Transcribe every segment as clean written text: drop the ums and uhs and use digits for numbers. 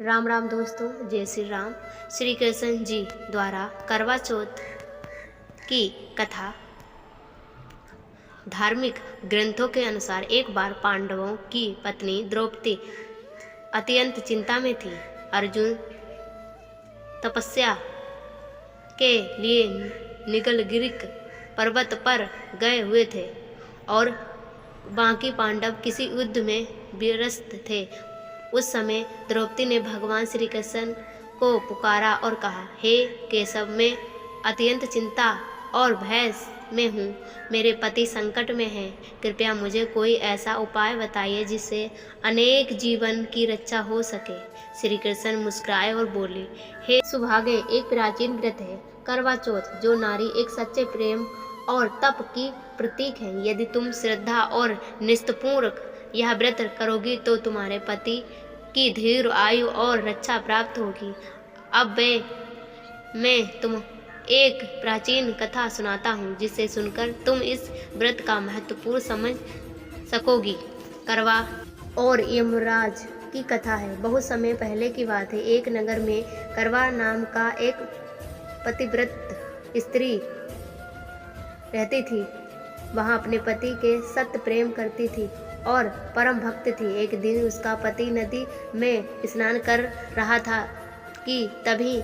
राम राम दोस्तों, जय श्री राम। श्री कृष्ण जी द्वारा करवा चौथ की कथा। धार्मिक ग्रंथों के अनुसार एक बार पांडवों की पत्नी द्रौपदी अत्यंत चिंता में थी। अर्जुन तपस्या के लिए निगलगिरिक पर्वत पर गए हुए थे और बाकी पांडव किसी युद्ध में व्यस्त थे। उस समय द्रौपदी ने भगवान श्री कृष्ण को पुकारा और कहा, हे केशव, मैं अत्यंत चिंता और भय में हूँ। मेरे पति संकट में हैं। कृपया मुझे कोई ऐसा उपाय बताइए जिससे अनेक जीवन की रक्षा हो सके। श्री कृष्ण मुस्कुराए और बोले, हे सुभागे, एक प्राचीन व्रत है करवा चौथ, जो नारी एक सच्चे प्रेम और तप की प्रतीक है। यदि तुम श्रद्धा और निष्ठापूर्वक यह व्रत करोगी तो तुम्हारे पति की दीर्घ आयु और रक्षा प्राप्त होगी। अब मैं तुम एक प्राचीन कथा सुनाता हूँ, जिसे सुनकर तुम इस व्रत का महत्वपूर्ण समझ सकोगी। करवा और यमराज की कथा है। बहुत समय पहले की बात है। एक नगर में करवा नाम का एक पतिव्रत स्त्री रहती थी। वह अपने पति के सत्य प्रेम करती थी और परम भक्त थी। एक दिन उसका पति नदी में स्नान कर रहा था कि तभी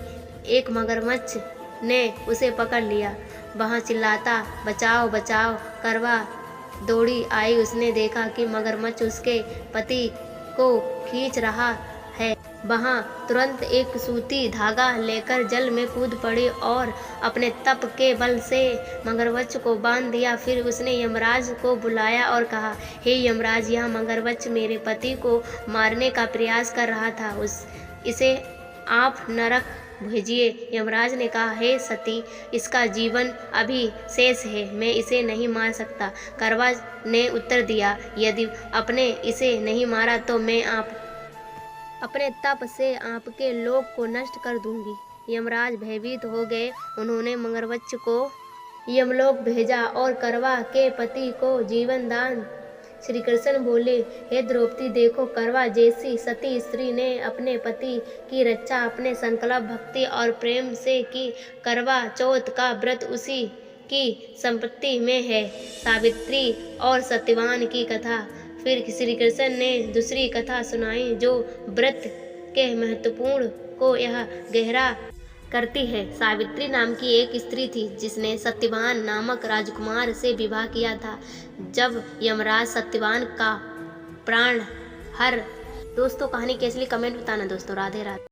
एक मगरमच्छ ने उसे पकड़ लिया। वह चिल्लाता, बचाओ बचाओ। करवा दौड़ी आई। उसने देखा कि मगरमच्छ उसके पति को खींच रहा है। वहाँ तुरंत एक सूती धागा लेकर जल में कूद पड़ी और अपने तप के बल से मगरमच्छ को बांध दिया। फिर उसने यमराज को बुलाया और कहा, हे यमराज, यह मगरमच्छ मेरे पति को मारने का प्रयास कर रहा था। इसे आप नरक भेजिए। यमराज ने कहा, हे सती, इसका जीवन अभी शेष है, मैं इसे नहीं मार सकता। करवा ने उत्तर दिया, यदि आपने इसे नहीं मारा तो मैं अपने तप से आपके लोक को नष्ट कर दूंगी। यमराज भयभीत हो गए। उन्होंने मगरमच्छ को यमलोक भेजा और करवा के पति को जीवन दान। श्री कृष्ण बोले, हे द्रौपदी, देखो, करवा जैसी सती स्त्री ने अपने पति की रक्षा अपने संकल्प, भक्ति और प्रेम से की। करवा चौथ का व्रत उसी की संपत्ति में है। सावित्री और सत्यवान की कथा। फिर श्री कृष्ण ने दूसरी कथा सुनाई, जो व्रत के महत्वपूर्ण को यह गहरा करती है। सावित्री नाम की एक स्त्री थी जिसने सत्यवान नामक राजकुमार से विवाह किया था। जब यमराज सत्यवान का प्राण हर। दोस्तों, कहानी कैसी लगी कमेंट बताना दोस्तों। राधे राधे।